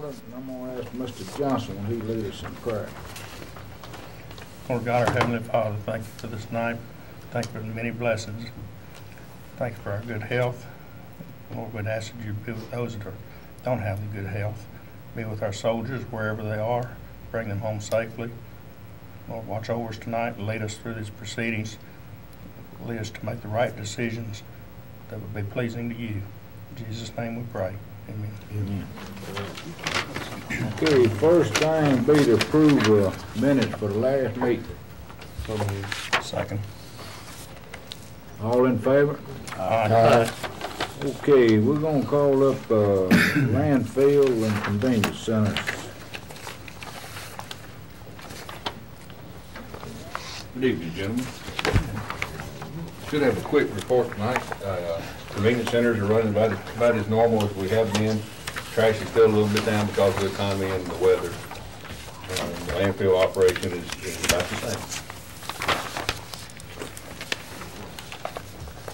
and I'm going to ask Mr. Johnson when he leads us in prayer. Lord God, our Heavenly Father, thank you for this night. Thank you for the many blessings. Thank you for our good health. Lord, we'd ask that you be with those that don't have the good health. Be with our soldiers wherever they are. Bring them home safely. Lord, watch over us tonight and lead us through these proceedings. Lead us to make the right decisions that would be pleasing to you. In Jesus' name we pray. Amen. Amen. Okay, first thing be to approve minutes for the last meeting. Second. All in favor? Aye. Okay, we're going to call up landfill and convenience centers. Good evening, gentlemen. Should have a quick report tonight. Convenience centers are running about as normal as we have been. Trash is still a little bit down because of the economy and the weather. The landfill operation is about the same.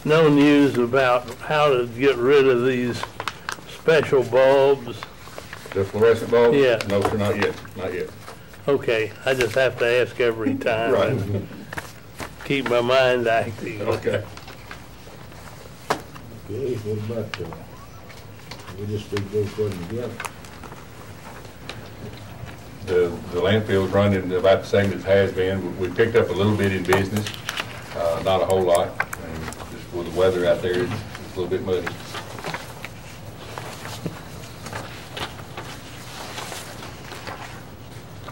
No news about how to get rid of these special bulbs? The fluorescent bulbs? Yeah. No, sir, not yet. Not yet. Okay, I just have to ask every time. Right. And keep my mind active. Okay. Okay, what about we just do both of them together? The landfill's running about the same as it has been. We picked up a little bit in business, not a whole lot. And just with the weather out there, it's a little bit muddy.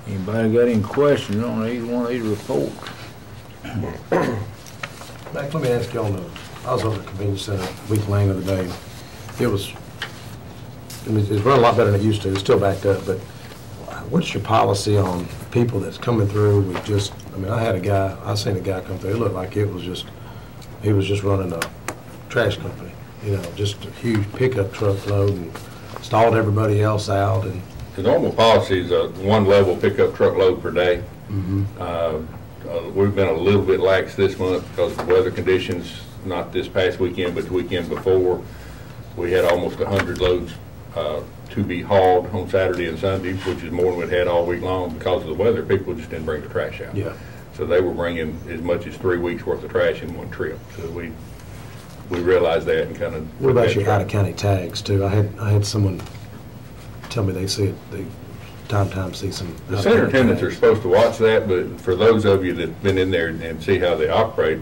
Anybody got any questions on either one of these reports? Mac, let me ask you on I was over at the convenience center week lane of the day. It's run a lot better than it used to. It's still backed up, but what's your policy on people that's coming through with just, I seen a guy come through, it looked like he was just running a trash company, just a huge pickup truck load and stalled everybody else out. And the normal policy is a one-level pickup truck load per day. We've been a little bit lax this month because of the weather conditions, not this past weekend, but the weekend before. We had almost 100 loads to be hauled on Saturday and Sunday, which is more than we'd had all week long. Because of the weather, people just didn't bring the trash out. Yeah. So they were bringing as much as 3 weeks worth of trash in one trip. So we realized that and kind of. What about your out-of-county tags too? I had someone tell me they see it, they time see some. The center attendants are supposed to watch that, but for those of you that've been in there and see how they operate,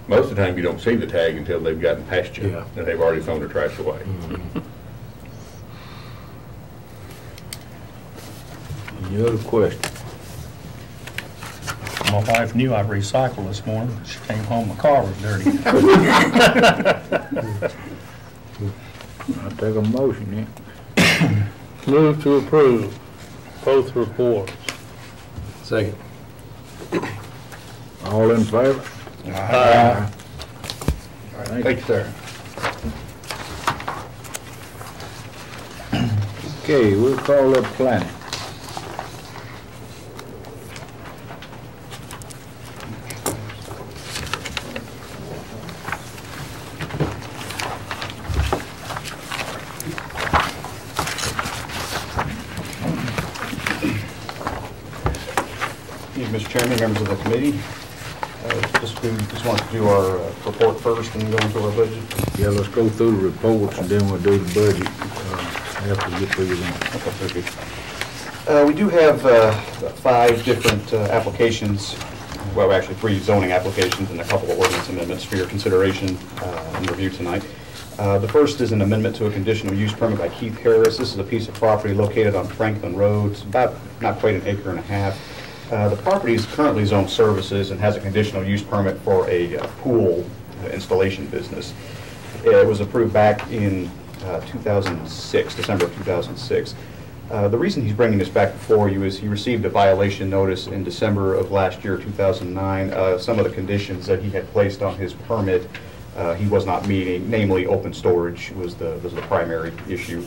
most of the time you don't see the tag until they've gotten past you and they've already thrown their trash away. Any other question? My wife knew I recycled this morning. She came home, my car was dirty. I'll take a motion then. Move to approve both reports. Second. All in favor? Aye. Thank you, sir. Okay, we'll call up planning. Mr. Chairman, members of the committee, just want to do our report first and go into our budget. Yeah, let's go through the reports and then we'll do the budget after we get through them. Okay. We do have 5 different applications, well, actually 3 zoning applications and a couple of ordinance amendments for your consideration and review tonight. The first is an amendment to a conditional use permit by Keith Harris. This is a piece of property located on Franklin Road. It's about not quite an acre and a half. The property is currently zoned services and has a conditional use permit for a pool installation business. It was approved back in 2006, December of 2006. The reason he's bringing this back before you is he received a violation notice in December of last year, 2009. Some of the conditions that he had placed on his permit he was not meeting, namely open storage was the primary issue.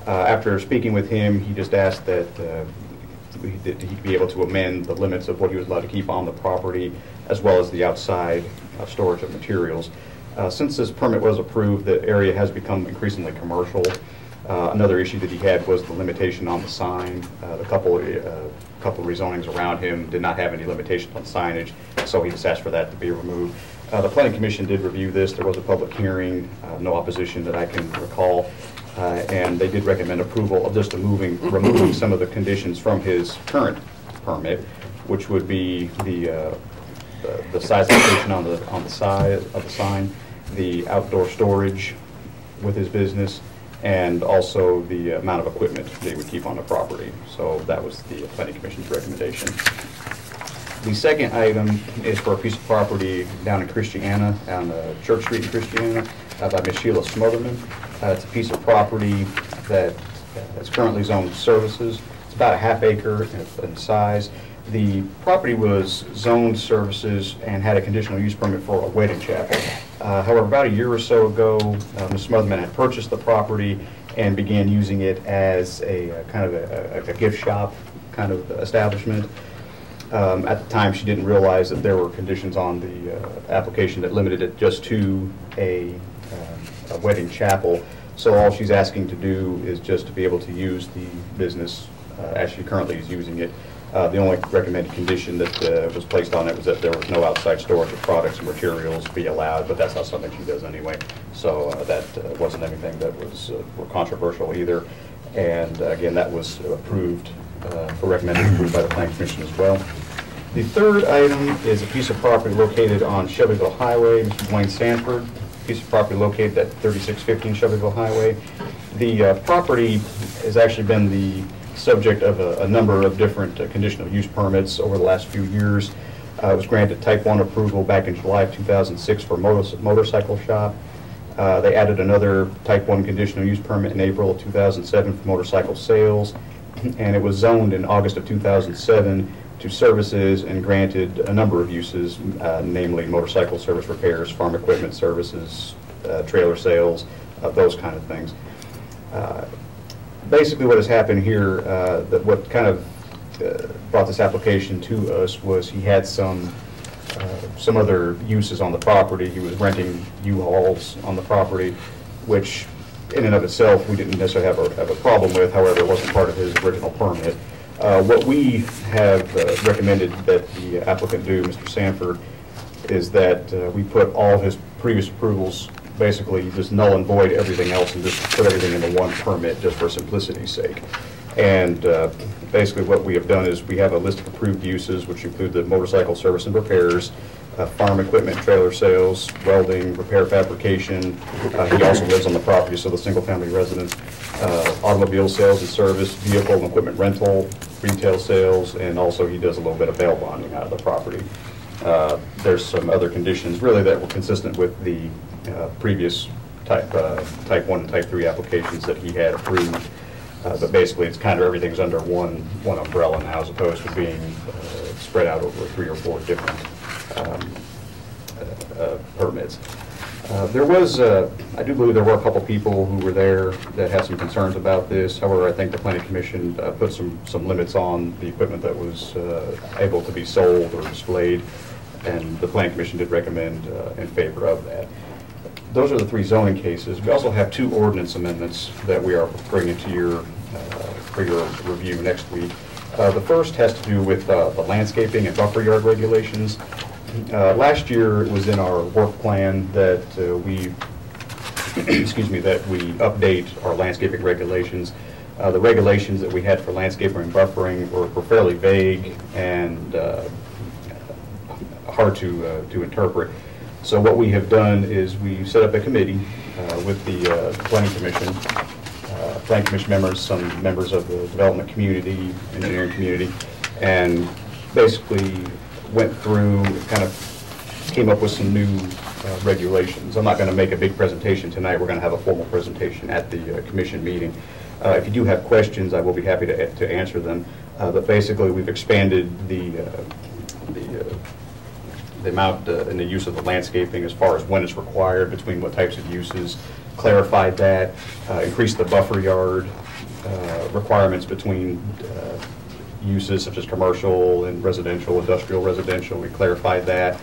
After speaking with him, he just asked that he'd be able to amend the limits of what he was allowed to keep on the property, as well as the outside storage of materials. Since this permit was approved, the area has become increasingly commercial. Another issue that he had was the limitation on the sign. The couple rezonings around him did not have any limitations on signage, so he just asked for that to be removed. The Planning Commission did review this. There was a public hearing, no opposition that I can recall, and they did recommend approval of just removing some of the conditions from his current permit, which would be the size limitation on the side of the sign, the outdoor storage with his business, and also the amount of equipment they would keep on the property. So that was the Planning Commission's recommendation. The second item is for a piece of property down in Christiana, on Church Street in Christiana, by Ms. Sheila Smotherman. It's a piece of property that is currently zoned services. It's about a half acre in size. The property was zoned services and had a conditional use permit for a wedding chapel. However, about a year or so ago, Ms. Smotherman had purchased the property and began using it as a kind of a gift shop kind of establishment. At the time, she didn't realize that there were conditions on the application that limited it just to a wedding chapel. So all she's asking to do is just to be able to use the business as she currently is using it. The only recommended condition that was placed on it was that there was no outside storage of products and materials be allowed, but that's not something she does anyway. So that wasn't anything that was controversial either. And again, that was approved, recommended approved by the Planning Commission as well. The third item is a piece of property located on Shelbyville Highway, Mr. Dwayne Sanford, piece of property located at 3615 Shelbyville Highway. The property has actually been the subject of a number of different conditional use permits over the last few years. It was granted Type 1 approval back in July of 2006 for motorcycle shop. They added another Type 1 conditional use permit in April of 2007 for motorcycle sales, and it was zoned in August of 2007 to services and granted a number of uses, namely motorcycle service repairs, farm equipment services, trailer sales, those kind of things. Basically what has happened here, what kind of brought this application to us was he had some other uses on the property. He was renting U-Hauls on the property, which in and of itself we didn't necessarily have a problem with. However, it wasn't part of his original permit. What we have recommended that the applicant do, Mr. Sanford, is that we put all of his previous approvals, basically just null and void everything else and just put everything into one permit just for simplicity's sake. And basically what we have done is we have a list of approved uses, which include the motorcycle service and repairs, farm equipment, trailer sales, welding, repair, fabrication. He also lives on the property, so the single-family residence, automobile sales and service, vehicle and equipment rental, retail sales, and also he does a little bit of bail bonding out of the property. There's some other conditions really that were consistent with the previous type 1 and type 3 applications that he had approved. But basically it's kind of everything's under one umbrella now as opposed to being spread out over 3 or 4 different permits. There was, I do believe there were a couple people who were there that had some concerns about this. However, I think the Planning Commission put some limits on the equipment that was able to be sold or displayed, and the Planning Commission did recommend in favor of that. Those are the 3 zoning cases. We also have 2 ordinance amendments that we are bringing to your for your review next week. The first has to do with the landscaping and buffer yard regulations. Last year it was in our work plan that we that we update our landscaping regulations. The regulations that we had for landscaping and buffering were fairly vague and hard to interpret. So what we have done is we set up a committee with the Planning Commission, Planning Commission members, some members of the development community, engineering community, and basically went through, kind of came up with some new regulations. I'm not going to make a big presentation tonight. We're going to have a formal presentation at the commission meeting. If you do have questions, I will be happy to answer them. But basically, we've expanded the amount and the use of the landscaping as far as when it's required, between what types of uses, clarified that, increased the buffer yard requirements between uses such as commercial and residential, industrial, residential. We clarified that,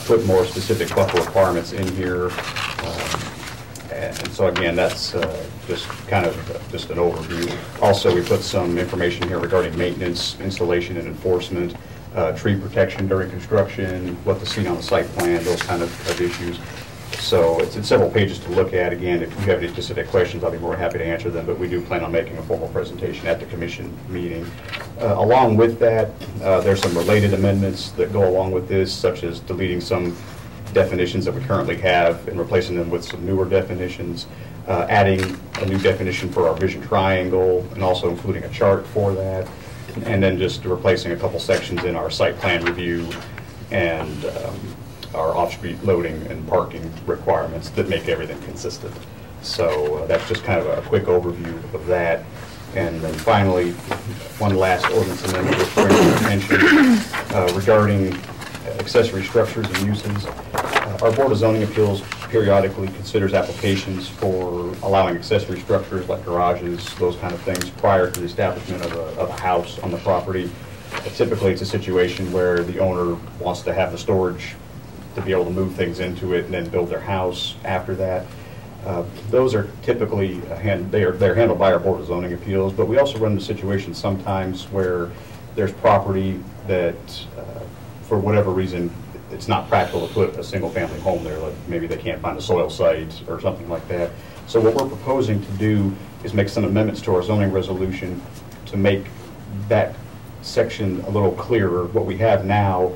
put more specific buffer requirements in here, And so again, that's just kind of just an overview. Also, we put some information here regarding maintenance, installation, and enforcement, tree protection during construction, what to see on the site plan, those kind of issues. So it's several pages to look at. Again, if you have any specific questions, I'll be more happy to answer them, but we do plan on making a formal presentation at the commission meeting. Along with that, there's some related amendments that go along with this, such as deleting some definitions that we currently have and replacing them with some newer definitions, adding a new definition for our vision triangle, and also including a chart for that, and then just replacing a couple sections in our site plan review and our off-street loading and parking requirements that make everything consistent. So that's just kind of a quick overview of that. And then finally, one last ordinance amendment to bring to your attention regarding accessory structures and uses. Our Board of Zoning Appeals periodically considers applications for allowing accessory structures like garages, those kind of things, prior to the establishment of a house on the property. Typically, it's a situation where the owner wants to have the storage to be able to move things into it and then build their house after that. Those are typically, they're handled by our Board of Zoning Appeals, but we also run into situations sometimes where there's property that, for whatever reason, it's not practical to put a single-family home there, like maybe they can't find a soil site or something like that. So what we're proposing to do is make some amendments to our zoning resolution to make that section a little clearer. What we have now,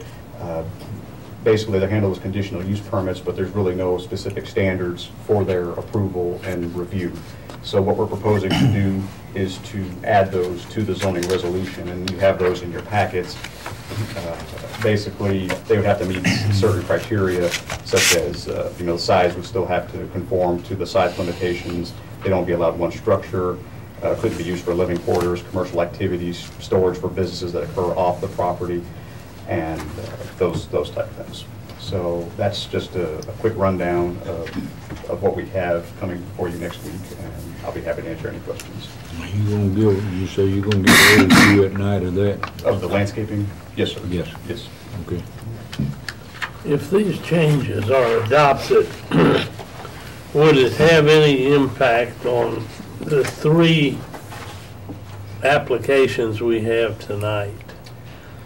basically they're handled as conditional use permits, but there's really no specific standards for their approval and review. So what we're proposing to do is to add those to the zoning resolution, and you have those in your packets. Basically, they would have to meet certain criteria, such as, the size would still have to conform to the size limitations. They don't be allowed one structure, couldn't be used for living quarters, commercial activities, storage for businesses that occur off the property, and those type of things. So that's just a quick rundown of what we have coming for you next week, and I'll be happy to answer any questions. You say you're gonna give an overview at night of that? Of the landscaping? Yes, sir. Yes. Yes. Okay. If these changes are adopted, would it have any impact on the 3 applications we have tonight?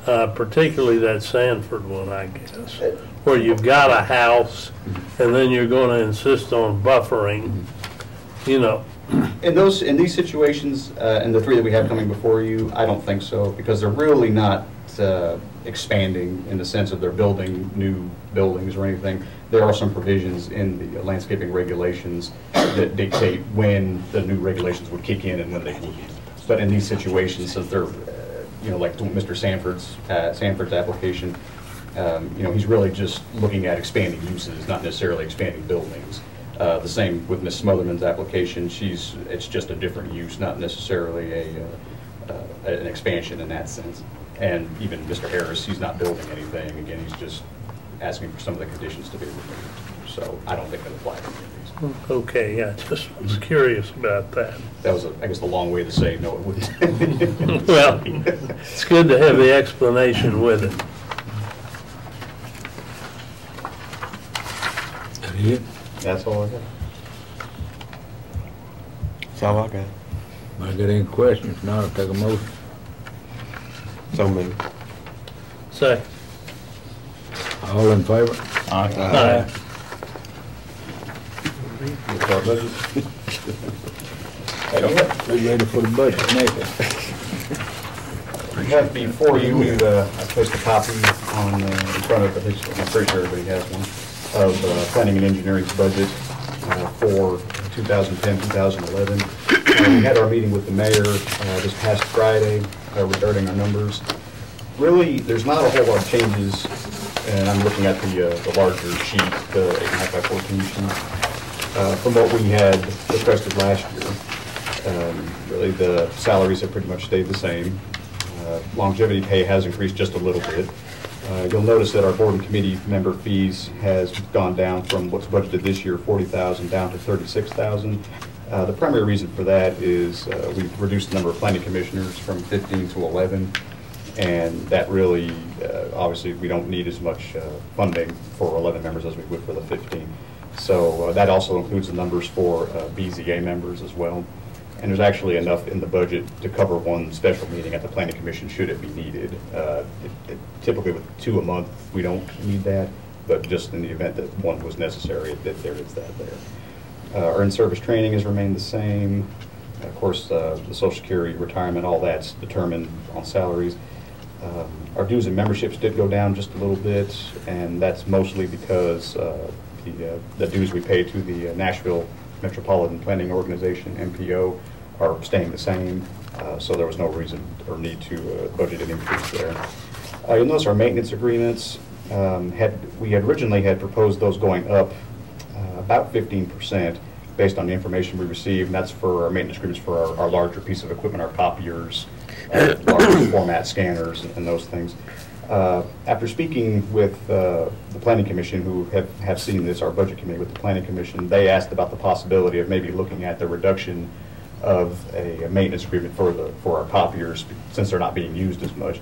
Particularly that Sanford one, I guess, where you've got a house and then you're going to insist on buffering, In these situations, and the 3 that we have coming before you, I don't think so, because they're really not expanding in the sense of they're building new buildings or anything. There are some provisions in the landscaping regulations that dictate when the new regulations would kick in and when they wouldn't. But in these situations, since they're like Mr. Sanford's application, he's really just looking at expanding uses, not necessarily expanding buildings. The same with Ms. Smotherman's application. It's just a different use, not necessarily an expansion in that sense. And even Mr. Harris, he's not building anything. Again, he's just asking for some of the conditions to be removed. So I don't think that applies to any of these. Okay, yeah, just was curious about that. That was, I guess, the long way to say no, it wouldn't. Well, it's good to have the explanation with it. That it? That's all I got. That's all I got. I got any questions? If not, I'll take a motion. So moved. Second. All in favor? Aye. We ready for the budget next? We have before you, I placed a copy on in front of his, I'm pretty sure everybody has one, of planning and engineering's budget for 2010-2011. We had our meeting with the mayor this past Friday regarding our numbers. Really, there's not a whole lot of changes, and I'm looking at the larger sheet, the 8.5 by 14 sheet, from what we had requested last year. Really, the salaries have pretty much stayed the same. Longevity pay has increased just a little bit. You'll notice that our board and committee member fees has gone down from what's budgeted this year, $40,000, down to $36,000. The primary reason for that is we've reduced the number of planning commissioners from 15 to 11, and that really, obviously, we don't need as much funding for 11 members as we would for the 15. So that also includes the numbers for BZA members as well. And there's actually enough in the budget to cover one special meeting at the Planning Commission should it be needed. Typically with 2 a month, we don't need that, but just in the event that one was necessary, that there is that there. Our in-service training has remained the same. Of course, the Social Security, retirement, all that's determined on salaries. Our dues and memberships did go down just a little bit, and that's mostly because the dues we pay to the Nashville Metropolitan Planning Organization, MPO, are staying the same, so there was no reason or need to budget an increase there. You'll notice our maintenance agreements, we had originally proposed those going up about 15% based on the information we received, and that's for our maintenance agreements for our larger piece of equipment, our copiers, larger format scanners, and those things. After speaking with the Planning Commission, who have seen this, our Budget Committee with the Planning Commission, they asked about the possibility of maybe looking at the reduction of a maintenance agreement for our copiers, since they're not being used as much.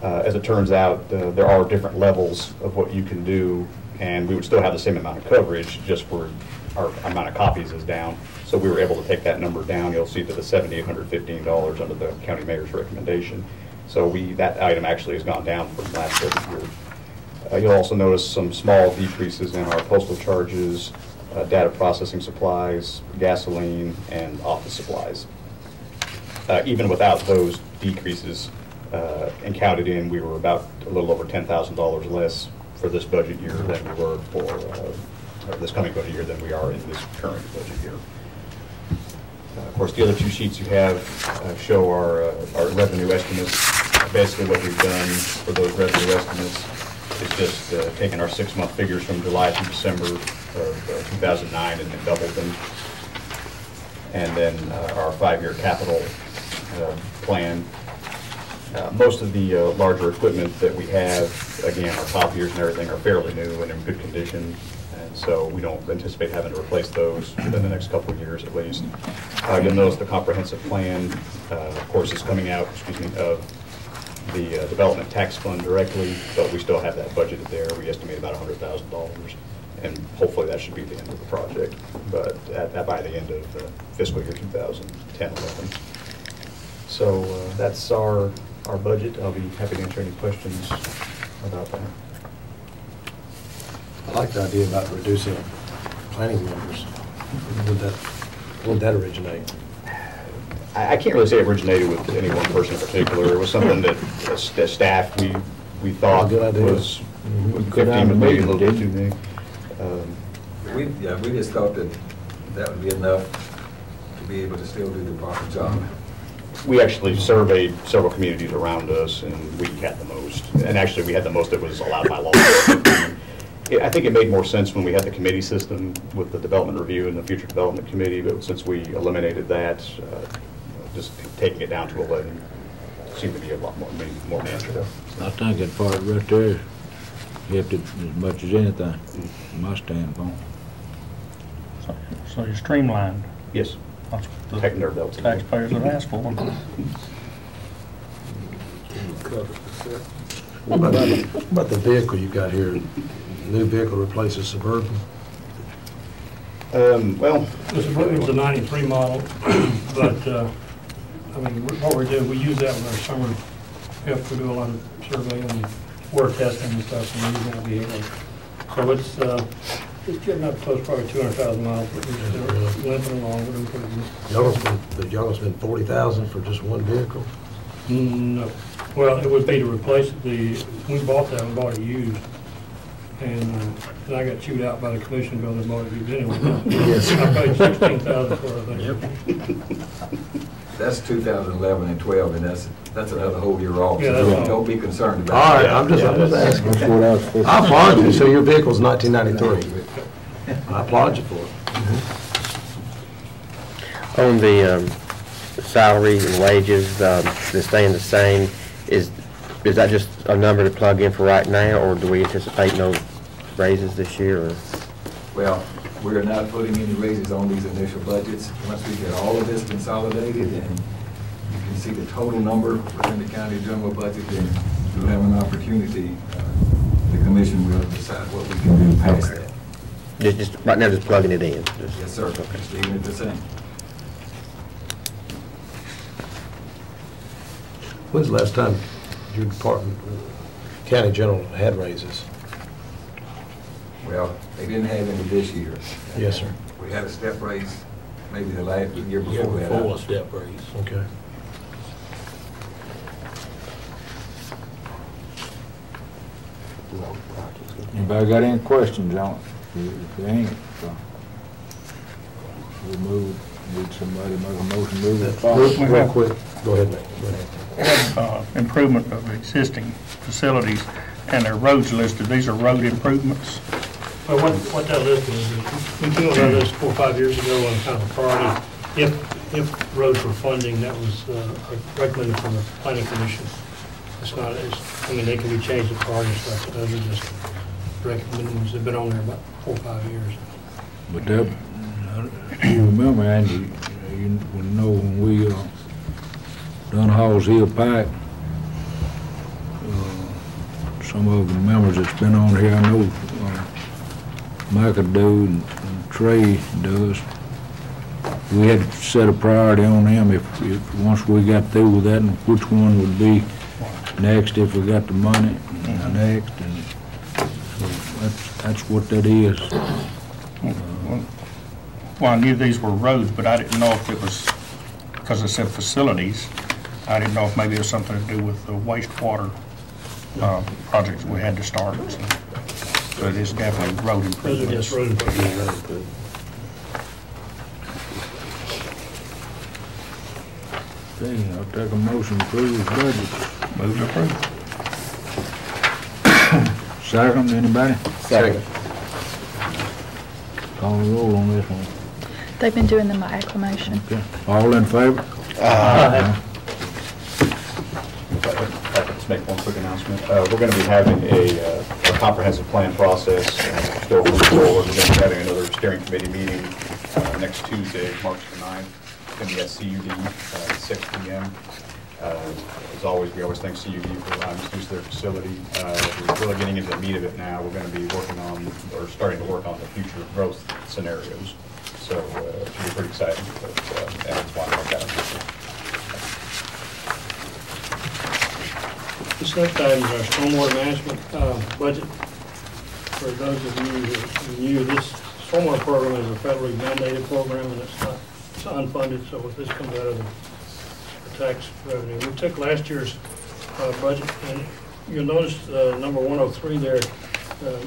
As it turns out, there are different levels of what you can do, and we would still have the same amount of coverage, just for our amount of copies is down. So we were able to take that number down. You'll see to the $7,815 under the county mayor's recommendation. So that item actually has gone down from last year. You'll also notice some small decreases in our postal charges, data processing supplies, gasoline, and office supplies. Even without those decreases and counted in, we were about a little over $10,000 less for this budget year than we were for this coming budget year than we are in this current budget year. Of course, the other 2 sheets you have show our revenue estimates. Basically what we've done for those revenue estimates is just taken our 6-month figures from July through December of 2009 and then doubled them. And then our 5-year capital plan. Most of the larger equipment that we have, again, our copiers and everything, are fairly new and in good condition. And so we don't anticipate having to replace those within the next couple of years at least. You'll notice the comprehensive plan, of course, is coming out, of the development tax fund directly, but we still have that budgeted there. We estimate about $100,000, and hopefully that should be the end of the project, but by the end of fiscal year 2010-11. So that's our budget. I'll be happy to answer any questions about that. I like the idea about reducing planning members. When did that originate? I can't really say it originated with any one person in particular. It was something that staff, we thought was 15 was maybe a little bit too big. We just thought that would be enough to be able to still do the proper job. We actually surveyed several communities around us, and we had the most. And actually, we had the most that was allowed by law. I think it made more sense when we had the committee system with the development review and the future development committee, but since we eliminated that, just taking it down to 11 seemed to be a lot more natural. I think that part right there helped it as much as anything, from my standpoint. So you're streamlined. Yes. That's what Taking their belts. taxpayers have asked for. What about the vehicle you got here? New vehicle replaces Suburban? Well, The Suburban was a 93 model, but, I mean, what we do, we use that with our summer help. We do a lot of surveying and work testing and stuff, and we use that vehicle. So it's getting up close, probably 200,000 miles, but we're just limping along. We're doing pretty good. Y'all spend $40,000 for just one vehicle? No. Well, it would be to replace we bought that and bought it used. And I got chewed out by the commission bill that bought it used anyway. Yes. I paid $16,000 for it, I think. That's 2011 and 12, and that's another whole year off. Yeah, So that's don't be concerned All about right, that. I'm just asking. I applaud you. So your vehicle's 1993. I applaud you for it. On the salaries and wages, they're staying the same. Is that just a number to plug in for right now, or do we anticipate no raises this year? Or? Well, we're not putting any raises on these initial budgets. Once we get all of this consolidated and you can see the total number within the county general budget, then you'll have an opportunity. The commission will decide what we can do past that. Just right now, just plugging it in. Yes, sir. Just leaving it the same. When's the last time your department, county general, had raises? Well, they didn't have any this year. Yes, sir. We had a step raise, maybe the year Year before that. before a step raise. Okay. Anybody got any questions on it? If they ain't, we'll move, need somebody to make a motion, move it forward. Real quick, go ahead, Nick. Go ahead. Improvement of existing facilities, and their roads listed. These are road improvements. Well, what that list is, we came up with this 4 or 5 years ago on kind of a priority. If roads were funding, that was recommended from the planning commission. It's not, I mean, they can be changed to priority stuff, but those are just recommendations. They've been on there about 4 or 5 years. But that, you remember, Andy, you know when we done Halls Hill Pike, some of the members that's been on here, I know Micah do and Trey does. We had to set a priority on them if once we got through with that, and which one would be next if we got the money next, and so that's what that is. Well, I knew these were roads, but I didn't know if it was, because it said facilities, I didn't know if maybe it was something to do with the wastewater projects we had to start. So it is definitely road Those are just improvements. road improvements. Okay, I'll take a motion to approve the budget. Move to approve. Second, anybody? Second. Call the roll on this one. They've been doing them by acclamation. Okay, all in favor? If I could just make one quick announcement. We're going to be having a comprehensive plan process still moving forward. We're going to be having another steering committee meeting next Tuesday, March the 9th. It's going to be at CUD at 6 p.m. As always, we always thank CUD for allowing us to use their facility. We're really getting into the meat of it now. We're going to be working on, or starting to work on the future growth scenarios. So it should be pretty exciting, but and it's one more kind of. This next item is our stormwater management budget. For those of you who are new, this stormwater program is a federally mandated program, and it's unfunded, so if this comes out of the tax revenue. We took last year's budget, and you'll notice number 103 there,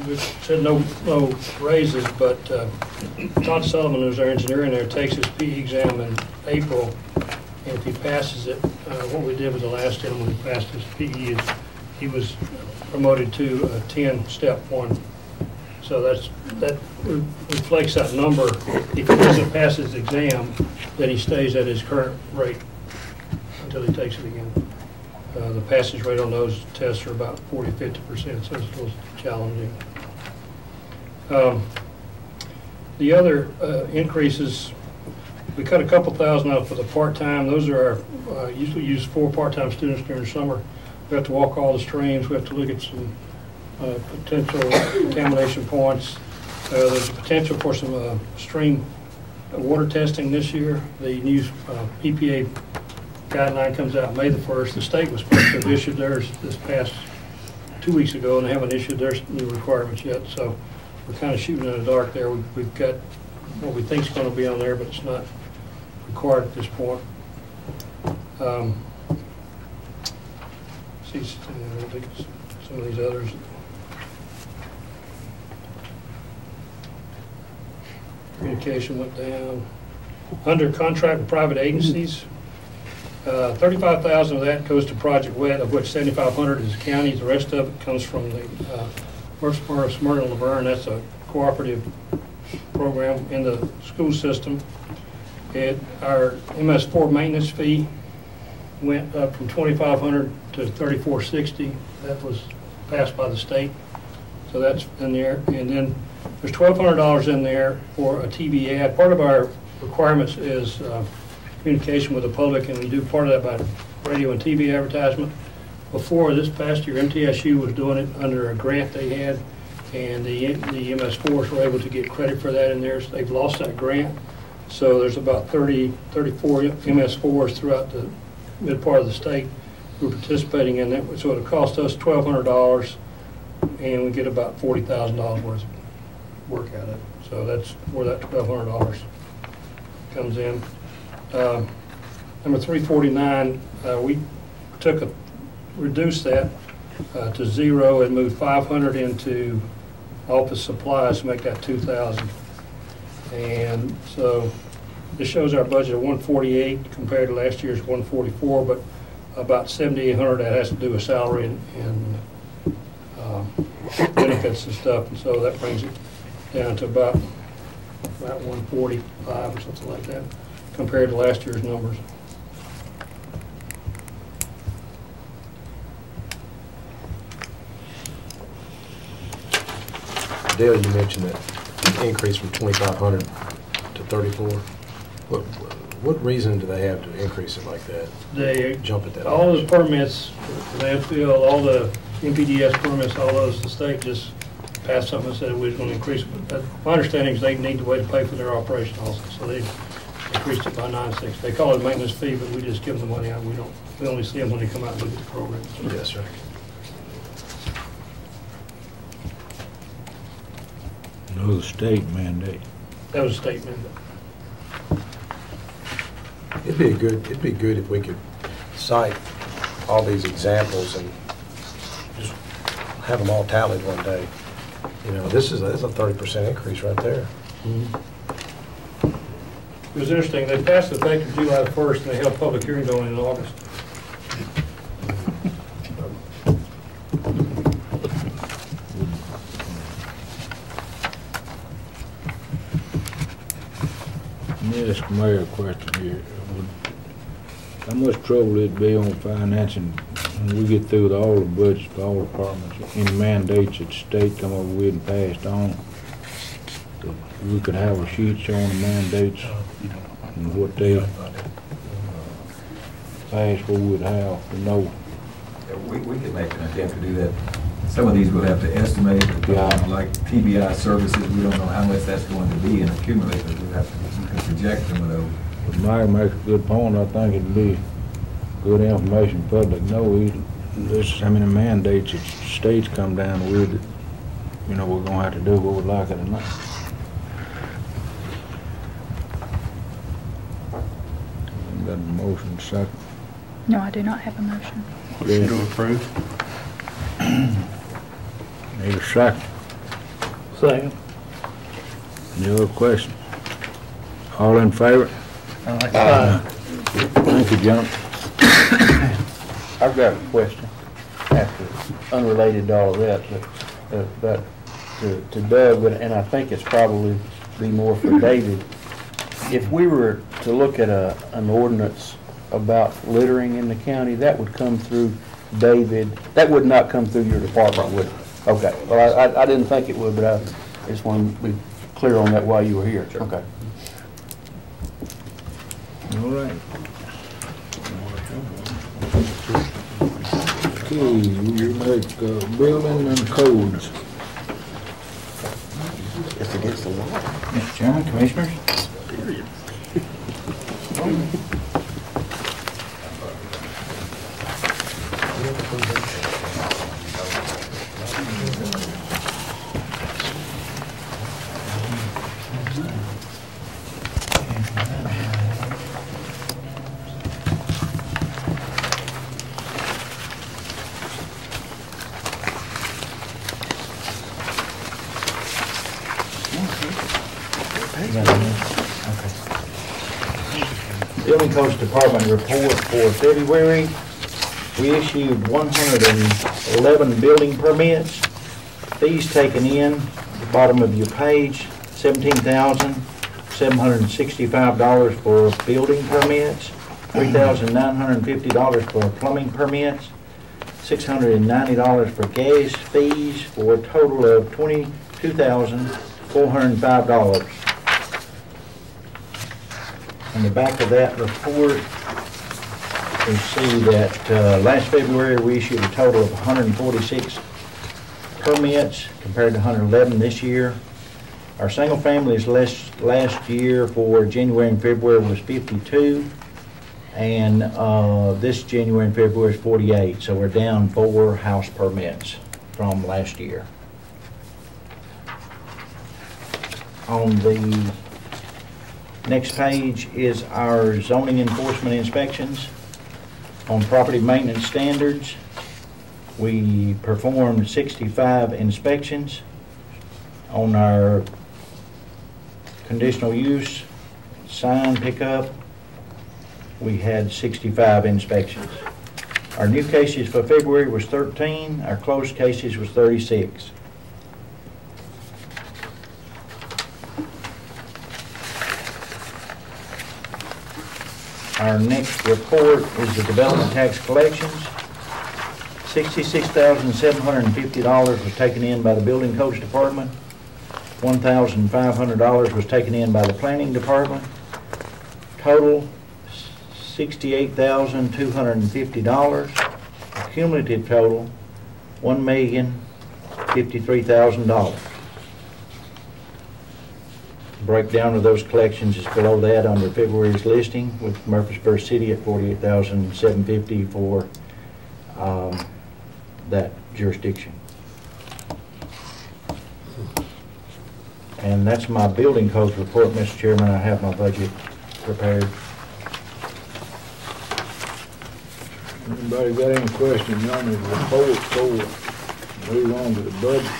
we said no raises, but Todd Sullivan, who's our engineer in there, takes his PE exam in April, and if he passes it, what we did with the last gentleman who passed his PE is he was promoted to 10 step 1. So that reflects that number. If he doesn't pass his exam, then he stays at his current rate until he takes it again. The passage rate on those tests are about 40–50%, so it's a little challenging. The other increases, we cut a couple thousand out for the part-time. Those are our, usually use 4 part-time students during the summer. We have to walk all the streams. We have to look at some potential contamination points. There's a potential for some stream water testing this year. The new EPA guideline comes out May the 1st. The state was supposed to have issued theirs this past 2 weeks ago, and they haven't issued their new requirements yet. So we're kind of shooting in the dark there. We've got what we think is going to be on there, but it's not required at this point. See, I don't think it's some of these others. Communication went down. Under contract with private agencies, 35,000 of that goes to Project WET, of which 7,500 is the county. The rest of it comes from the Smyrna Laverne. That's a cooperative program in the school system. Our MS4 maintenance fee went up from 2,500 to 3,460. That was passed by the state, so that's in there. And then there's $1,200 in there for a TV ad. Part of our requirements is communication with the public, and we do part of that by radio and TV advertisement. Before this past year, MTSU was doing it under a grant they had, and the MS4s were able to get credit for that in theirs. They've lost that grant, so there's about 34 MS4s throughout the mid part of the state who are participating in that. So it'll cost us $1,200, and we get about $40,000 worth of work out of it. So that's where that $1,200 comes in. Number 349, we reduced that to 0 and moved 500 into office supplies to make that 2,000. And so this shows our budget of 148 compared to last year's 144, but about 7,800 that has to do with salary and benefits and stuff, and so that brings it down to about 145 or something like that compared to last year's numbers. Dale, you mentioned that increase from 2,500 to 34. What reason do they have to increase it like that? They jump at that. All the permits, landfill, all the MPDS permits, all those, the state just passed something and said we was going to increase it. But my understanding is they need the way to pay for their operation also, so they increased it by 9.6. They call it a maintenance fee, but we just give them the money out. We only see them when they come out and look at the program. Yes, sir. That was a state mandate. That was a state mandate. It'd be good if we could cite all these examples and just have them all tallied one day. You know, that's a 30% increase right there. It was interesting. They passed the effective July 1st, and they held public hearings on it in August. Let me ask the mayor a question here. How much trouble it'd be on financing when we get through with all the budgets for all departments, any mandates that the state come up with and passed on? That we could have a sheet showing the mandates and what they passed, what we'd have to know. We could make an attempt to do that. Some of these we'll have to estimate, like TBI services, we don't know how much that's going to be and accumulate, but we'll have to project some of those. But Mike makes a good point. I think it'd be good information public know. This is how many mandates that states come down with that, you know, we're gonna have to do what we like it or not. Got a motion second. No, I do not have a motion. Motion to approve. Need a second. Second. Any other questions? All in favor? Thank you, gentlemen. I've got a question, after, unrelated to all of that, but to Doug, and I think it's probably be more for David. If we were to look at an ordinance about littering in the county, that would come through David. That would not come through your department, would it? Okay. Well, I didn't think it would, but I just want to be clear on that while you were here. Sure. Okay. All right. Okay, we make building and codes. It's against the law. Mr. Chairman, Commissioners. Building Codes Department report for February. We issued 111 building permits. Fees taken in, at the bottom of your page, $17,765 for building permits, $3,950 for plumbing permits, $690 for gas fees, for a total of $22,405. On the back of that report, you see that last February we issued a total of 146 permits compared to 111 this year. Our single families last year for January and February was 52, and this January and February is 48, so we're down 4 house permits from last year. On the next page is our zoning enforcement inspections. On property maintenance standards, we performed 65 inspections. On our conditional use sign pickup, we had 65 inspections. Our new cases for February was 13. Our closed cases was 36. Our next report is the development tax collections. $66,750 was taken in by the Building Codes Department. $1,500 was taken in by the Planning Department. Total, $68,250. Cumulative total, $1,053,000. Breakdown of those collections is below that under February's listing, with Murfreesboro City at $48,750 for that jurisdiction. And that's my building codes report, Mr. Chairman. I have my budget prepared. Anybody got any questions on the report before we move on to the budget?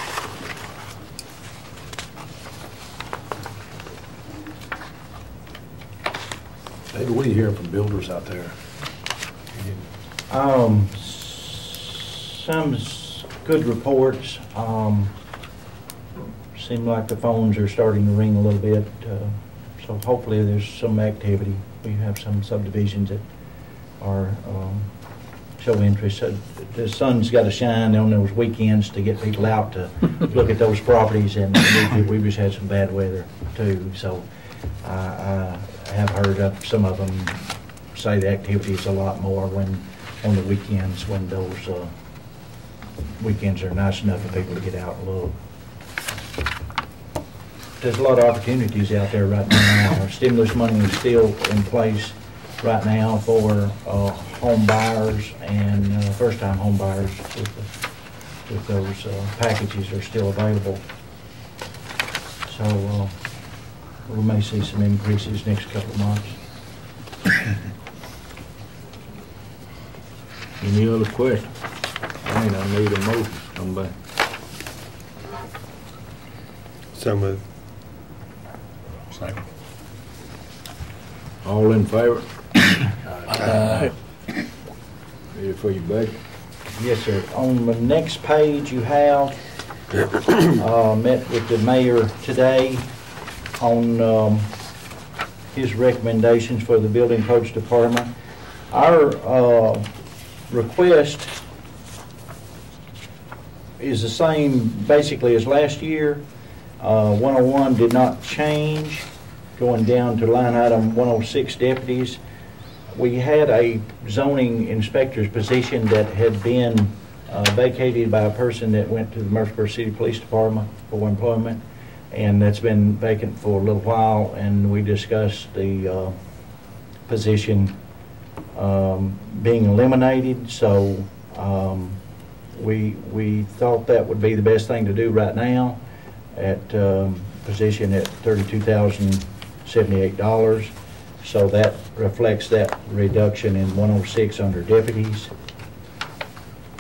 David, what are you hearing from builders out there? Some good reports. Seem like the phones are starting to ring a little bit, so hopefully there's some activity. We have some subdivisions that are show interest. So the sun's got to shine on those weekends to get people out to look at those properties, and we just had some bad weather too. So I have heard of some of them say the activity is a lot more when on the weekends, when those weekends are nice enough for people to get out and look. There's a lot of opportunities out there right now. Our stimulus money is still in place right now for home buyers and first-time home buyers with those packages are still available. So we may see some increases next couple of months. Any other questions? I need a motion. Somebody. So moved. Second. All in favor? Ready for your budget? Yes, sir. On the next page, you have met with the mayor today on his recommendations for the Building Codes Department. Our request is the same basically as last year. 101 did not change, going down to line item 106 deputies. We had a zoning inspector's position that had been vacated by a person that went to the Murfreesboro City Police Department for employment, and that's been vacant for a little while, and we discussed the position being eliminated. So we thought that would be the best thing to do right now at position at $32,078. So that reflects that reduction in 106 under deputies.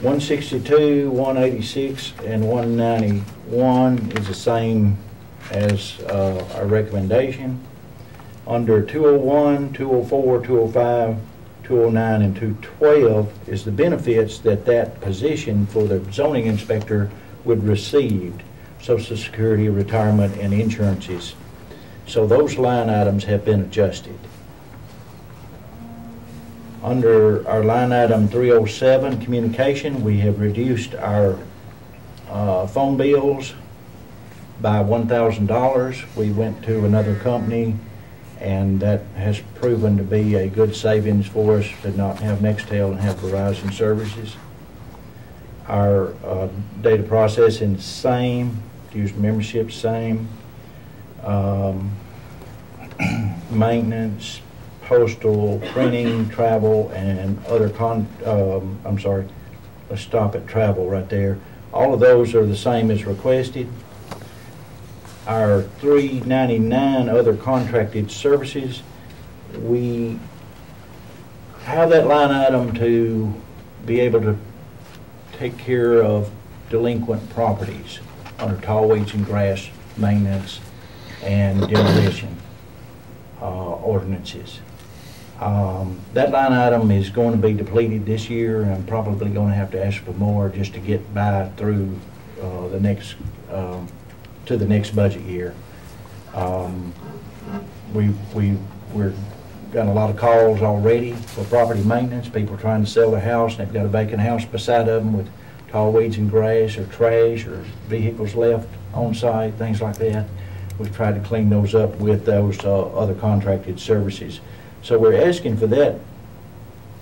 162, 186, and 191 is the same as our recommendation. Under 201, 204, 205, 209, and 212 is the benefits that that position for the zoning inspector would receive: Social Security, retirement, and insurances. So those line items have been adjusted. Under our line item 307, communication, we have reduced our phone bills by $1,000. We went to another company, and that has proven to be a good savings for us to not have Nextel and have Verizon services. Our data processing, same. Dues membership, same. Maintenance, postal, printing, travel, and other I'm sorry, let's stop at travel right there. All of those are the same as requested. Our $399 other contracted services, we have that line item to be able to take care of delinquent properties under tall weeds and grass maintenance and demolition ordinances. That line item is going to be depleted this year, and I'm probably going to have to ask for more just to get by through the next to the next budget year. We're got a lot of calls already for property maintenance, people trying to sell their house, and they've got a vacant house beside of them with tall weeds and grass or trash or vehicles left on site, things like that. We've tried to clean those up with those other contracted services. So we're asking for that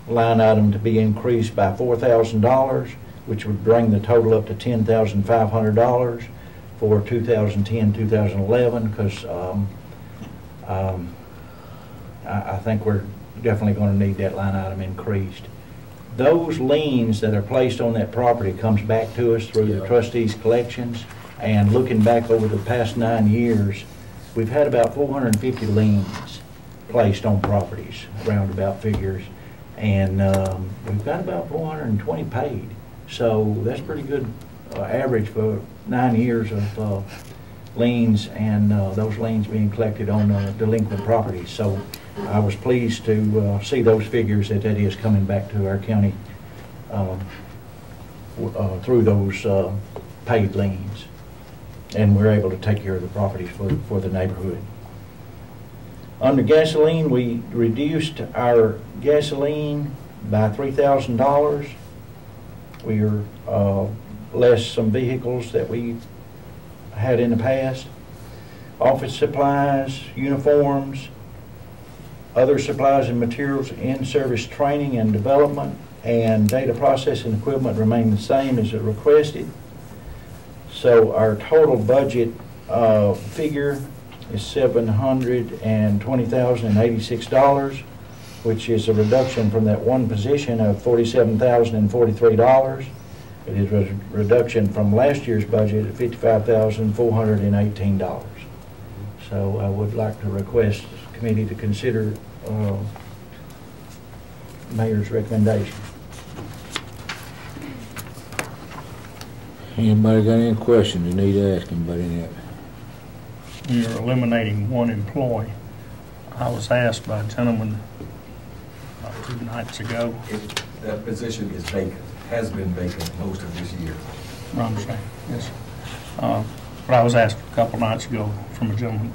line item to be increased by $4,000, which would bring the total up to $10,500 for 2010-2011, because I think we're definitely going to need that line item increased. Those liens that are placed on that property comes back to us through the trustees' collections, and looking back over the past 9 years, we've had about 450 liens placed on properties, roundabout figures, and we've got about 420 paid. So that's pretty good average for 9 years of liens, and those liens being collected on delinquent properties. So I was pleased to see those figures that is coming back to our county through those paid liens, and we're able to take care of the properties for the neighborhood. Under gasoline, we reduced our gasoline by $3,000. We are less some vehicles that we had in the past. Office supplies, uniforms, other supplies and materials, in-service training and development, and data processing equipment remain the same as it requested. So our total budget figure is $720,086, which is a reduction from that one position of $47,043. It is a reduction from last year's budget of $55,418. So I would like to request the committee to consider Mayor's recommendation. Anybody got any questions you need to ask anybody in that? You're eliminating one employee. I was asked by a gentleman 2 nights ago. That position is vacant, has been vacant most of this year. I understand, yes. But I was asked a couple nights ago from a gentleman,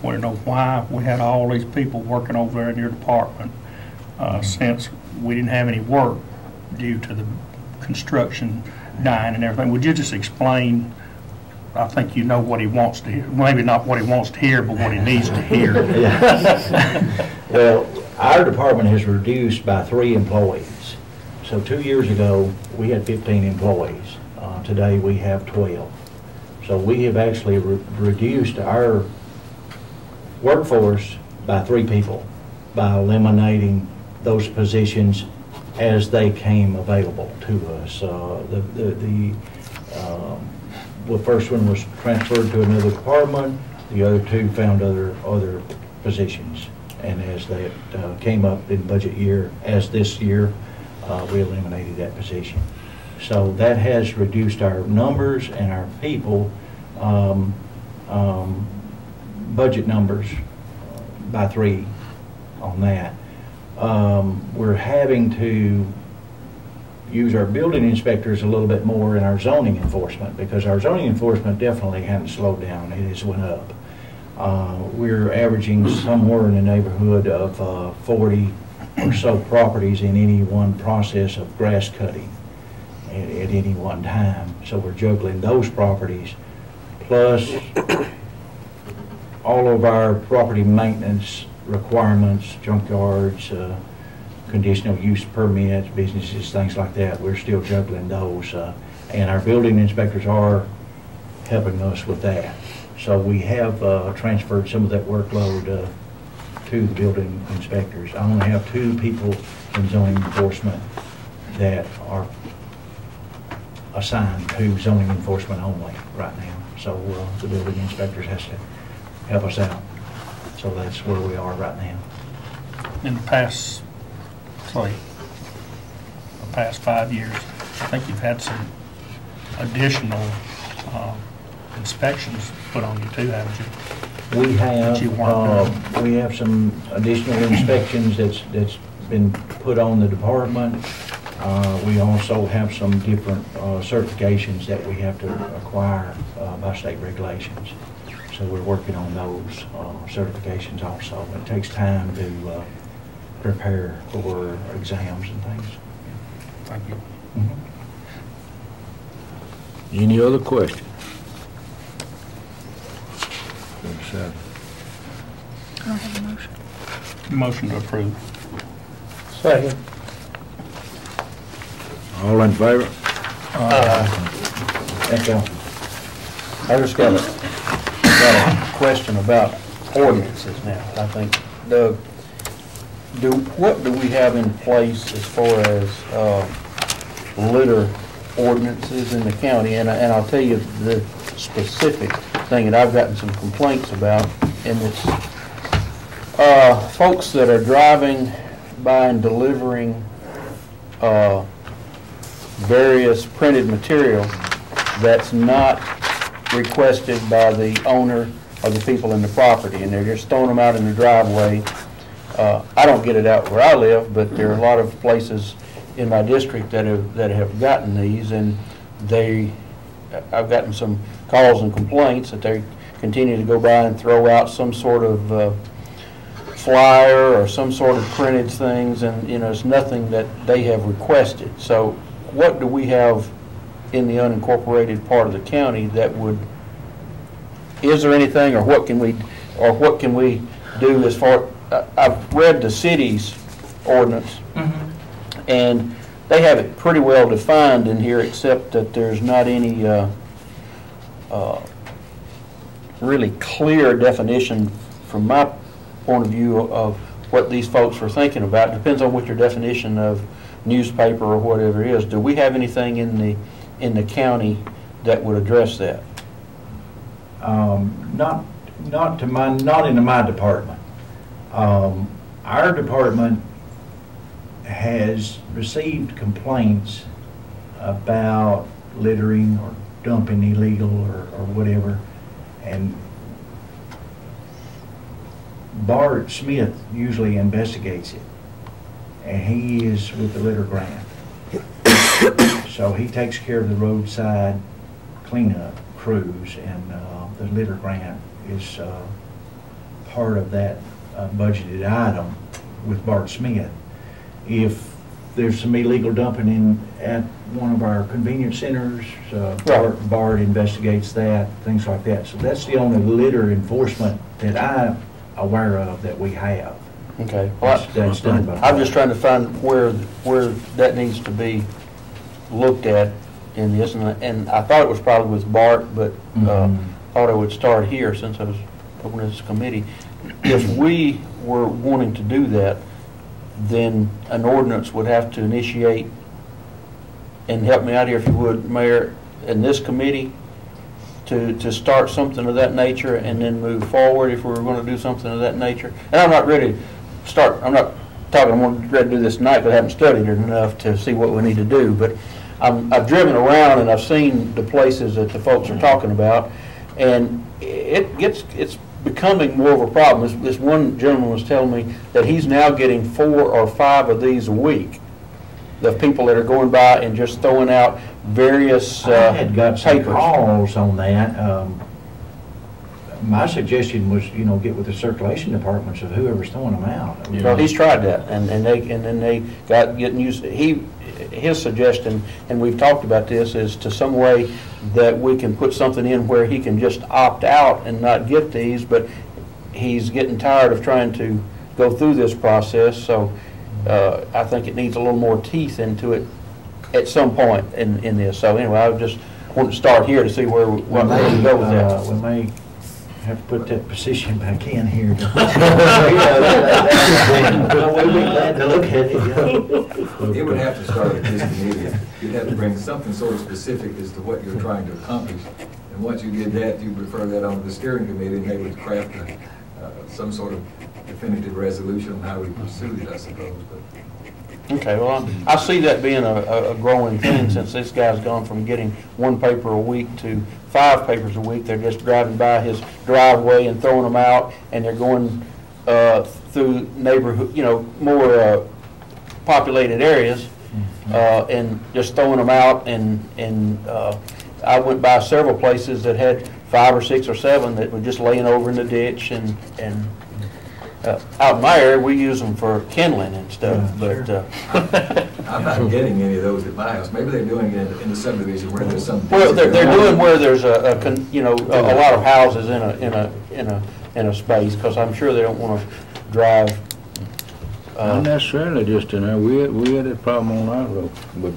wanted to know why we had all these people working over there in your department since we didn't have any work due to the construction dying and everything. Would you just explain? I think you know what he wants to hear. Maybe not what he wants to hear, but what he needs to hear. Well, our department has reduced by 3 employees. So 2 years ago, we had 15 employees. Today, we have 12. So we have actually reduced our workforce by 3 people by eliminating those positions as they came available to us. The first one was transferred to another department. The other 2 found other positions. And as they came up in budget year, as this year, we eliminated that position. So that has reduced our numbers and our people budget numbers by 3 on that. We're having to use our building inspectors a little bit more in our zoning enforcement, because our zoning enforcement definitely hasn't slowed down. It has went up. We're averaging somewhere in the neighborhood of 40 or so properties in any one process of grass cutting at any one time. So we're juggling those properties, plus all of our property maintenance requirements, junkyards, conditional use permits, businesses, things like that. We're still juggling those. And our building inspectors are helping us with that. So we have transferred some of that workload to the building inspectors. I only have 2 people in zoning enforcement that are assigned to zoning enforcement only right now. So the building inspectors has to help us out. So that's where we are right now. In the past, the past 5 years, I think you've had some additional inspections put on you too, haven't you? We have some additional inspections that's been put on the department. We also have some different certifications that we have to acquire by state regulations. So we're working on those certifications also. It takes time to prepare for exams and things. Thank you. Mm-hmm. Any other questions? I don't have a motion. Motion to approve. Second. All in favor? Thank you. I just got a question about ordinances now. I think, Doug, what do we have in place as far as litter ordinances in the county? And I'll tell you the specific thing that I've gotten some complaints about, and it's folks that are driving by and delivering various printed material that's not requested by the owner or the people in the property, and they're just throwing them out in the driveway. I don't get it out where I live, but there are a lot of places in my district that have gotten these, and I've gotten some calls and complaints that they continue to go by and throw out some sort of flyer or some sort of printed things, and it's nothing that they have requested. So what do we have in the unincorporated part of the county that would, is there anything, or what can we do as far, I've read the city's ordinance, and they have it pretty well defined in here, except that there's not any really clear definition from my point of view of what these folks are thinking about. It depends on what your definition of newspaper or whatever is. Do we have anything in the county that would address that? Not into my department. Our department has received complaints about littering or dumping illegal or whatever, and Bart Smith usually investigates it, and he is with the litter grant. So he takes care of the roadside cleanup crews, and the litter grant is part of that budgeted item with Bart Smith. If there's some illegal dumping at one of our convenience centers, Bart investigates that, things like that. So that's the only litter enforcement that I'm aware of that we have. Okay. Well, that's done by I'm just trying to find where that needs to be looked at in this, and I thought it was probably with Bart, but thought I would start here since I was on this committee. If we were wanting to do that, then an ordinance would have to initiate, and help me out here if you would, Mayor, in this committee to start something of that nature and then move forward if we were going to do something of that nature. And I'm not ready to start, I'm not talking, I'm ready to do this tonight, but I haven't studied it enough to see what we need to do. But I've driven around and I've seen the places that the folks are talking about, and it's becoming more of a problem. This one gentleman was telling me that he's now getting 4 or 5 of these a week. The people that are going by and just throwing out various I had got some papers. calls on that. My suggestion was, get with the circulation departments of whoever's throwing them out. Well, he's tried that, and then they got getting used. His suggestion, and we've talked about this, is to some way that we can put something in where he can just opt out and not get these, but he's getting tired of trying to go through this process. So I think it needs a little more teeth into it at some point in this. So anyway, I just wanted to start here to see where we go with that. We may have to put that position back in here. We'll be glad to look at it. It would have to start at this committee. You'd have to bring something sort of specific as to what you're trying to accomplish. And once you did that, you'd refer that on to the steering committee, and they would craft some sort of definitive resolution on how we pursued it, I suppose. But Okay, well, I see that being a growing thing since this guy's gone from getting 1 paper a week to 5 papers a week. They're just driving by his driveway and throwing them out, and they're going through neighborhood, more populated areas, and just throwing them out. And I went by several places that had 5 or 6 or 7 that were just laying over in the ditch, and out in my area, we use them for kindling and stuff, but... I'm not getting any of those at my house. Maybe they're doing it in the subdivision where there's some... Well, they're doing where there's a lot of houses in a space, because I'm sure they don't want to drive... Not necessarily just in there. We had that problem on our road, but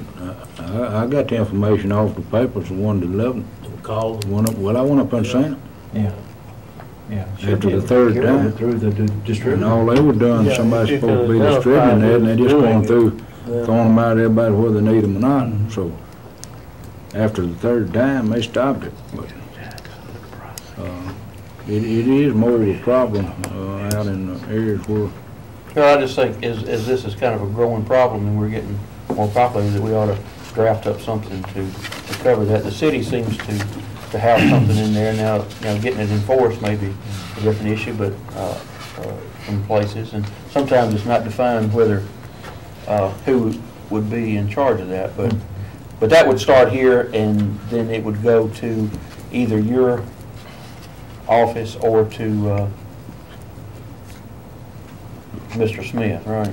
I got the information off the papers, the 1 to 11. Called. Well, I went up and seen it. Yeah. Yeah. After the third time. Through the distributor. And all they were doing, Yeah, somebody's you supposed to can be distributing that, and they just identify going who's through, doing it. throwing them out to everybody whether they need them or not. So, after the third time, they stopped it. But it is more of a problem out in the areas where... Well, I just think as this is kind of a growing problem and we're getting more populated, that we ought to draft up something to cover that. The city seems to have something in there now. Getting it enforced may be a different issue, but some places, and sometimes it's not defined whether who would be in charge of that. But that would start here, and then it would go to either your office or to Mr. Smith, right?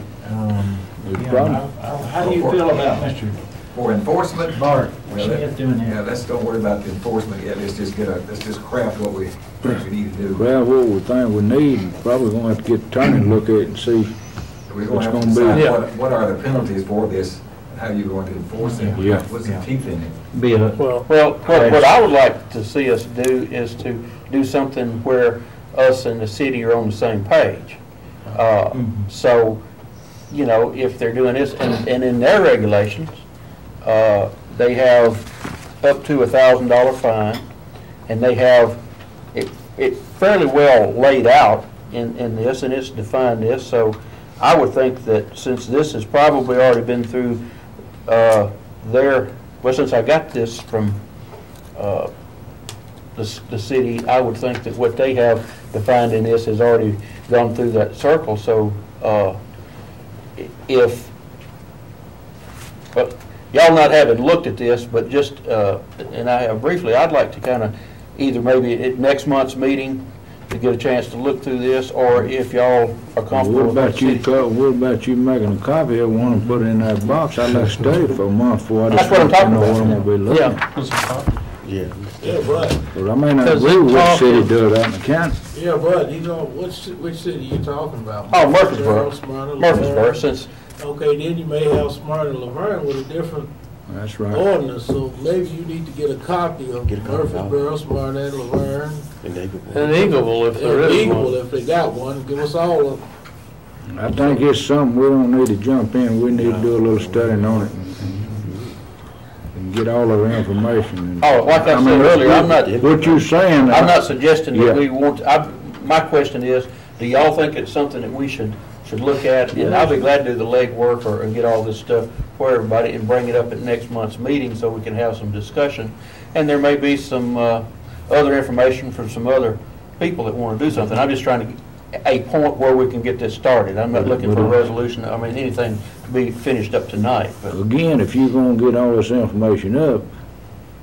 How do you feel about Mr. For enforcement? Bart Well, Smith doing that? Yeah, don't worry about the enforcement yet. Let's just craft what we think we need to do. Well, what we think we need, probably gonna have to get the attorney to look at it and see We're what's going to have to gonna be. decide what are the penalties for this, and how you're going to enforce it. Yeah. What's the teeth in it? Be a, Well, what I would like to see us do is to do something where us and the city are on the same page. So, if they're doing this, and in their regulations, they have up to $1,000 fine, and they have it fairly well laid out in this, and it's defined this. So I would think that since this has probably already been through since I got this from the city, I would think that what they have defined in this has already gone through that circle. So y'all not having looked at this, but just, and I have briefly, I'd like to kind of either maybe at next month's meeting to get a chance to look through this, or if y'all are comfortable with the city. What about you making a copy of one and put it in that box? I'd like to study it for a month before I That's what I'm talking know what about. I'm gonna be looking at. Yeah. Yeah, but, But I may not agree with what the city does out in the county. yeah, but, which city you talking about? Oh, Murfreesboro. Smyrna, Murfreesboro, Laverne. since, Okay, then you may have Smyrna and Laverne with a different That's right. ordinance, so maybe you need to get a copy of Murfreesboro, Smyrna, and Laverne. And Eagleville, if there And is Eagle, one. if they got one, give us all of them. I think it's something we don't need to jump in. We need to do a little studying on it and get all of the information. oh, like I said earlier, I'm not, What you're saying. I'm not suggesting Yeah. that we want, my question is, do y'all think it's something that we should look at? And I'll be glad to do the legwork and get all this stuff for everybody and bring it up at next month's meeting so we can have some discussion. And there may be some other information from some other people that want to do something. I'm just trying to get a point where we can get this started. I'm not looking for a resolution, anything to be finished up tonight. But Again, if you're gonna get all this information up,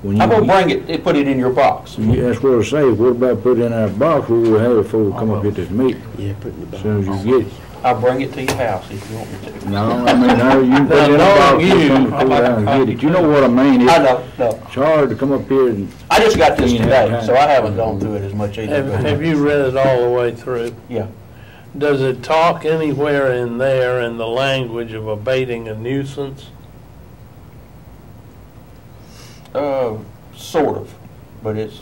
when you... I'm going to bring it, put it in your box. That's what I say. What about put it in our box? We will have it before we come up at this meeting. Yeah, put it in the As box. soon as you get it. I'll bring it to your house if you want me to. No, I mean, you can put it in a box, you come to pull it out and get it. You know what I mean? I know, no. It's hard to come up here and... I just got this You have today, time. so I haven't gone through it as much either. Have you read it all the way through? Yeah. Does it talk anywhere in there in the language of abating a nuisance? Sort of, but this,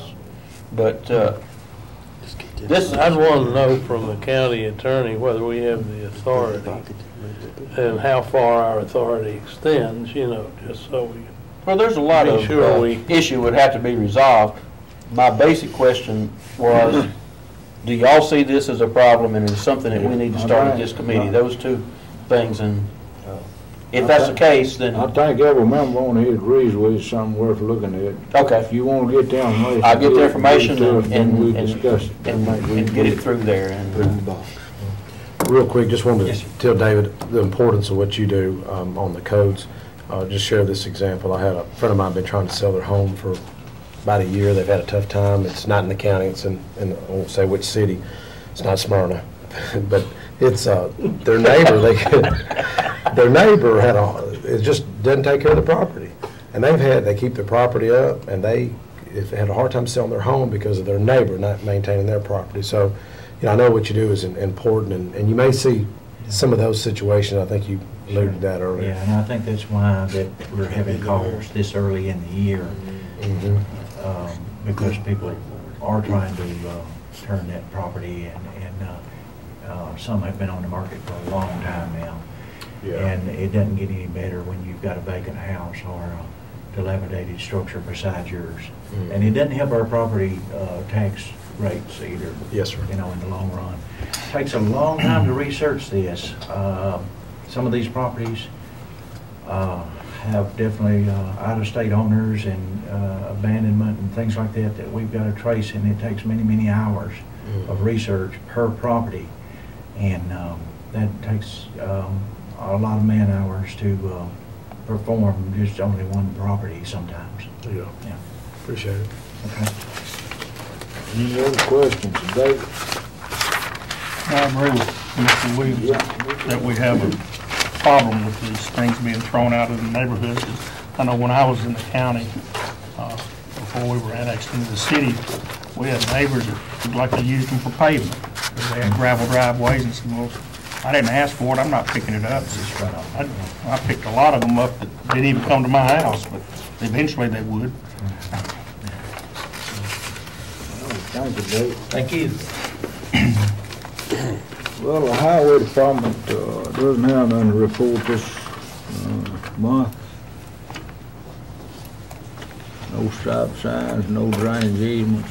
I'd want to know from the county attorney whether we have the authority and how far our authority extends, you know, just so we. well, there's a lot Be of sure we- issue would have to be resolved. My basic question was, do y'all see this as a problem and is something that we need to start at this committee? Those two things, and if that's the case, then, I think every member on here agrees with it's something worth looking at. okay. If you want to get the information. I'll get the information then we and discuss it. and get it through there. And Real quick, just wanted to tell David the importance of what you do on the codes. Just share this example. I had a friend of mine been trying to sell their home for about a year. They've had a tough time. It's not in the county. It's in I won't say which city. It's not Smyrna, but it's their neighbor. Their neighbor it just doesn't take care of the property, and they keep their property up, and they had a hard time selling their home because of their neighbor not maintaining their property. So, you know, I know what you do is important, and you may see some of those situations. I think you alluded to that earlier. Yeah, and I think that's why that we're having calls this early in the year, because people are trying to turn that property, and some have been on the market for a long time now. Yeah. And it doesn't get any better when you've got a vacant house or a dilapidated structure beside yours. And it doesn't help our property tax rates either. Yes, sir. You know, in the long run. It takes a long time to research this. Some of these properties have definitely out-of-state owners and abandonment and things like that we've got to trace, and it takes many, many hours of research per property. And that takes a lot of man hours to perform just only one property sometimes. Yeah. Yeah. Appreciate it. Okay. Any other questions, David? I agree with Mr. Williams that we have a problem with these things being thrown out of the neighborhoods. I know when I was in the county, before we were annexed into the city, we had neighbors that looked like they used them for pavement. They had gravel driveways and some, well, I didn't ask for it, I'm not picking it up. I picked a lot of them up that didn't even come to my house, but eventually they would. Thank you, David. thank you. Well, the highway department doesn't have none to report this month. No stop signs, no drainage easements,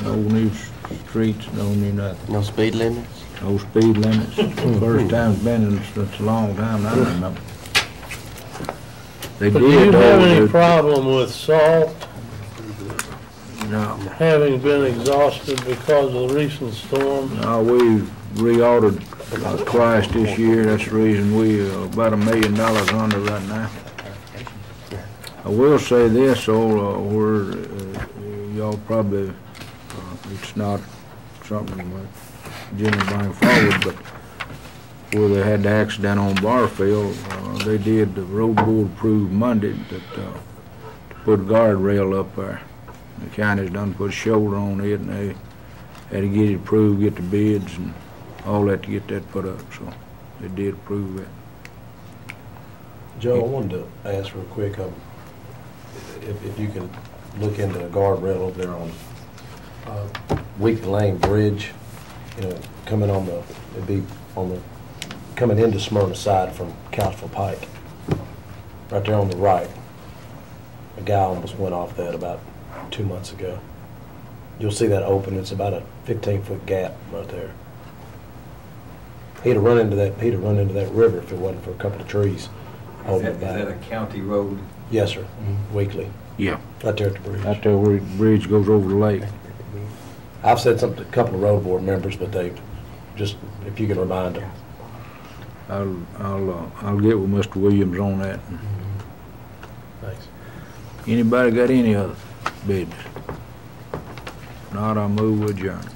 no new streets, no new nothing. No speed limits? No speed limits. First time it's been in such a long time, I don't remember. They But do you did, have any problem with salt no, having been exhausted because of the recent storm? no, we reordered twice this year. That's the reason we about $1 million under right now. I will say this, where y'all probably, it's not something that Jimmy bring forward, but where they had the accident on Barfield, they did, the road board approved Monday that to put a guardrail up there. The county's done put a shoulder on it, and they had to get it approved, get the bids and all that to get that put up, so they did approve it. Joe, I wanted to ask real quick, if you can look into the guardrail over there on Week Lane Bridge, you know, coming on the, it'd be on the, coming into Smyrna side from Council Pike, right there on the right. A guy almost went off that about 2 months ago. You'll see that open. It's about a 15-foot gap right there. He'd have run into that river if it wasn't for a couple of trees holding it back. Is that a county road? Yes, sir. Weekly. Yeah. Right there at the bridge. Right there where the bridge goes over the lake. I've said something to a couple of road board members, but they just, if you can remind them. I'll get with Mr. Williams on that. Thanks. Anybody got any other business? Not, I'll move with adjourn.